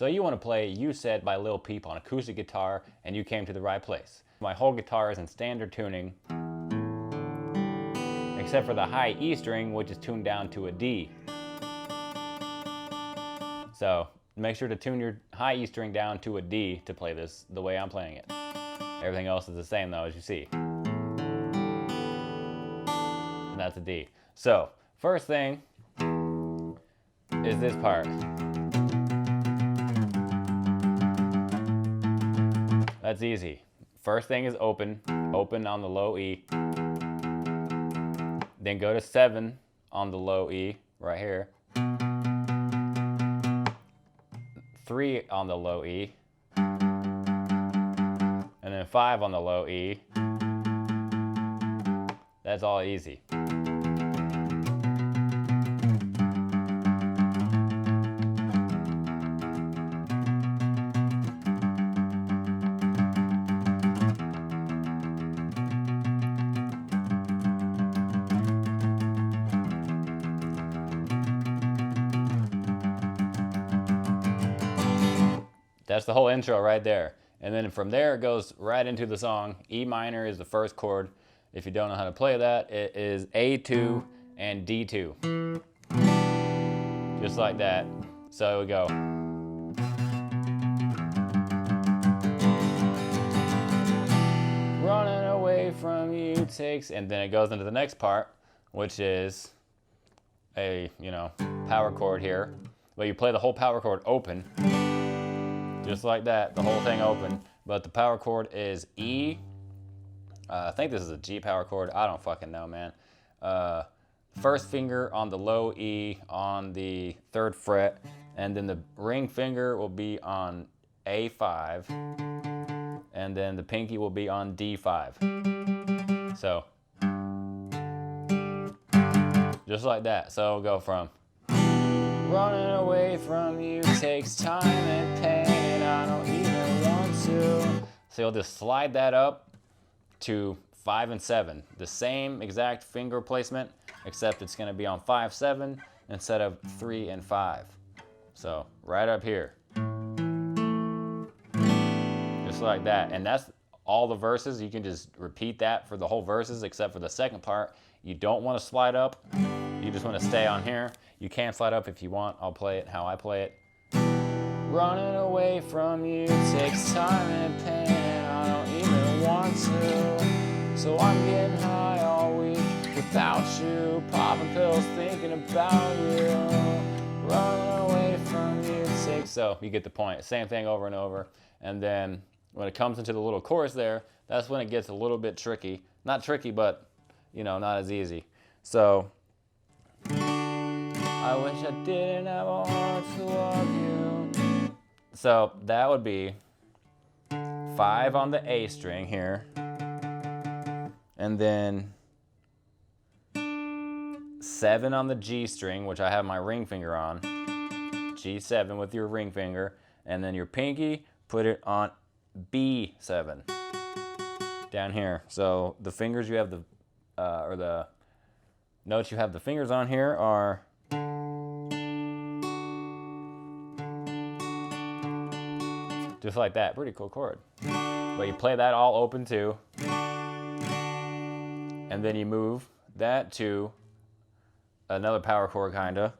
So you want to play You Said by Lil Peep on acoustic guitar, and you came to the right place. My whole guitar is in standard tuning, except for the high E string, which is tuned down to a D. So make sure to tune your high E string down to a D to play this the way I'm playing it. Everything else is the same though, as you see. And that's a D. So first thing is this part. That's easy. First thing is open on the low E. Then go to 7 on the low E, right here. 3 on the low E. And then 5 on the low E. That's all easy. That's the whole intro right there. And then from there, it goes right into the song. E minor is the first chord. If you don't know how to play that, it is A2 and D2. Just like that. So we go. Running away from you takes, and then it goes into the next part, which is a, power chord here. But you play the whole power chord open. Just like that, the whole thing open. But the power chord is E. I think this is a G power chord. I don't fucking know, man. First finger on the low E on the 3rd fret. And then the ring finger will be on A5. And then the pinky will be on D5. So, just like that. So we'll go from running away from you takes time and pain, and I don't even want to. So you'll just slide that up to 5 and 7. The same exact finger placement, except it's gonna be on 5, 7 instead of 3 and 5. So right up here. Just like that. And that's all the verses. You can just repeat that for the whole verses, except for the second part. You don't want to slide up. You just want to stay on here. You can slide up if you want. I'll play it how I play it. Running away from you takes time and pain, and I don't even want to. So I'm getting high all week without you, popping pills thinking about you. Running away from you takes... So you get the point. Same thing over and over. And then when it comes into the little chorus there, that's when it gets a little bit tricky. Not tricky, but, not as easy. So... I wish I didn't have a heart to love you. So that would be 5 on the A string here. And then 7 on the G string, which I have my ring finger on. G7 with your ring finger. And then your pinky, put it on B7. Down here. So the fingers you have the notes you have the fingers on here are just like that. Pretty cool chord. But you play that all open too. And then you move that to another power chord kinda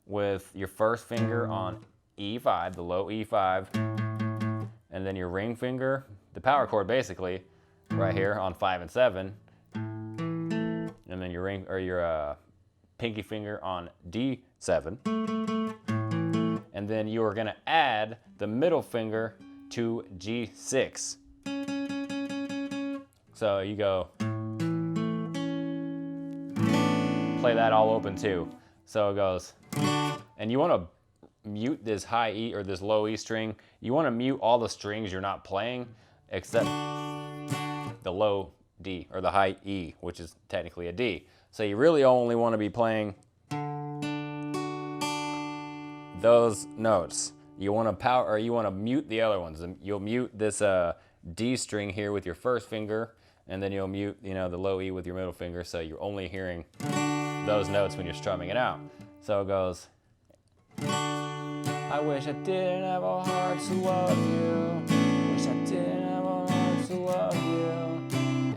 with your first finger on E5, the low E5. And then your ring finger, the power chord basically, right here on 5 and 7. And then your pinky finger on D7. And then you are gonna add the middle finger to G6. So you go, play that all open too. So it goes, and you wanna mute this high E or this low E string. You wanna mute all the strings you're not playing except the low D or the high E, which is technically a D. So you really only wanna be playing those notes. You want to mute the other ones. You'll mute this D string here with your first finger, and then you'll mute, the low E with your middle finger. So you're only hearing those notes when you're strumming it out. So it goes, I wish I didn't have a heart to love you. Wish I didn't have a heart to love you.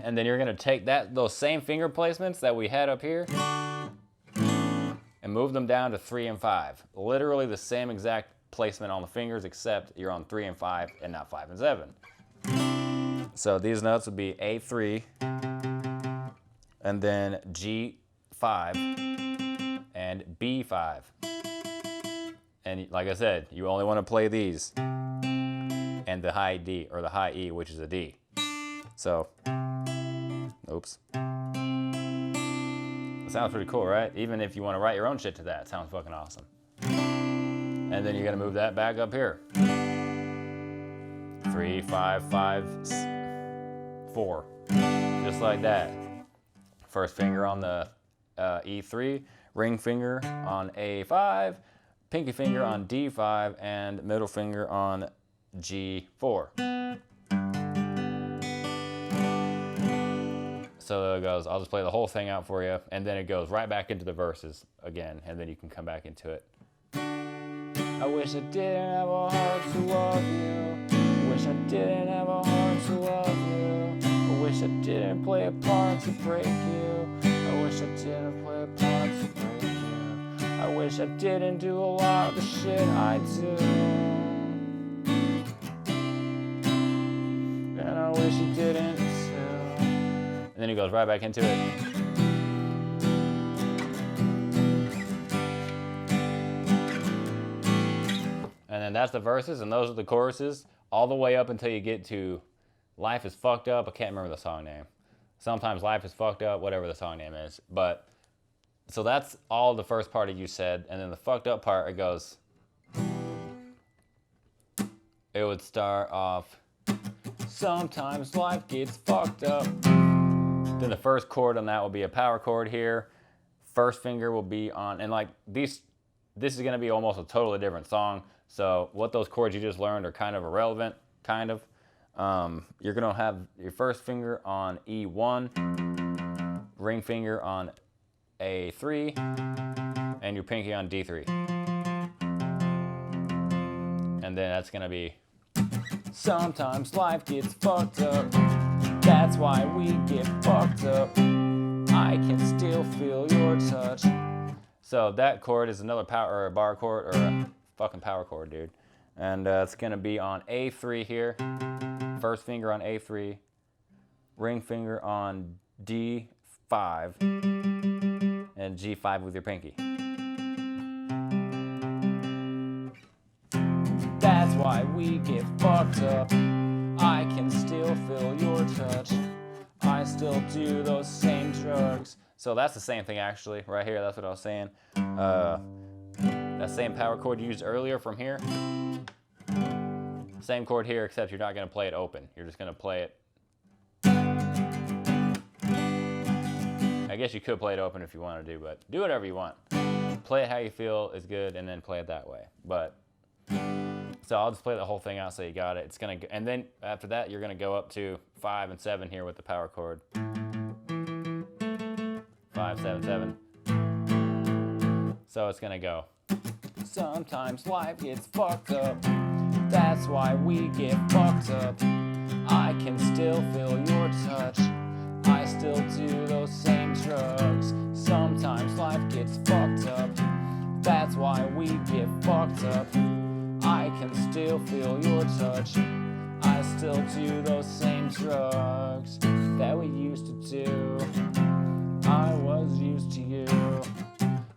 And then you're gonna take those same finger placements that we had up here and move them down to 3 and 5. Literally the same exact placement on the fingers, except you're on 3 and 5 and not 5 and 7. So these notes would be A3, and then G5 and B5. And like I said, you only want to play these and the high D or the high E, which is a D. So, oops. It sounds pretty cool, right? Even if you want to write your own shit to that, it sounds fucking awesome. And then you're gonna move that back up here. 3, 5, 5, 4. Just like that. First finger on the E3, ring finger on A5, pinky finger on D5, and middle finger on G4. So it goes, I'll just play the whole thing out for you, and then it goes right back into the verses again, and then you can come back into it. I wish I didn't have a heart to love you. I wish I didn't have a heart to love you. I wish I didn't play a part to break you. I wish I didn't play a part to break you. I wish I didn't do a lot of the shit I do. And I wish you didn't too. And then he goes right back into it. And then that's the verses, and those are the choruses, all the way up until you get to Life is Fucked Up. I can't remember the song name. Sometimes Life is Fucked Up, whatever the song name is. But, so that's all the first part of You Said, and then the fucked up part, it goes, it would start off, sometimes life gets fucked up. Then the first chord on that will be a power chord here. First finger will be on, and like this is gonna be almost a totally different song. So what those chords you just learned are kind of irrelevant, kind of. You're gonna have your first finger on E1, ring finger on A3, and your pinky on D3. And then that's gonna be, sometimes life gets fucked up. That's why we get fucked up. I can still feel your touch. So that chord is another power or a bar chord or a fucking power chord, dude. And it's gonna be on A3 here. First finger on A3, ring finger on D5, and G5 with your pinky. That's why we get fucked up. I can still feel your touch. I still do those same drugs. So that's the same thing actually, right here, that's what I was saying. That same power chord you used earlier from here. Same chord here, except you're not gonna play it open. You're just gonna play it. I guess you could play it open if you want to do, but do whatever you want. Play it how you feel is good, and then play it that way. But so I'll just play the whole thing out so you got it. It's gonna, and then after that you're gonna go up to 5 and 7 here with the power chord. 5, 7, 7. So it's gonna go. Sometimes life gets fucked up. That's why we get fucked up. I can still feel your touch. I still do those same drugs. Sometimes life gets fucked up. That's why we get fucked up. I can still feel your touch. I still do those same drugs that we used to do. I was used to you.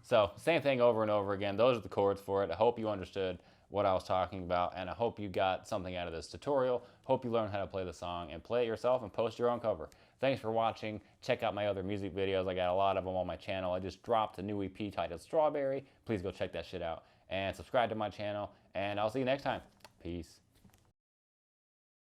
So, same thing over and over again. Those are the chords for it. I hope you understood what I was talking about, and I hope you got something out of this tutorial. Hope you learned how to play the song and play it yourself and post your own cover. Thanks for watching. Check out my other music videos. I got a lot of them on my channel. I just dropped a new EP titled Strawberry. Please go check that shit out. And subscribe to my channel, and I'll see you next time. Peace.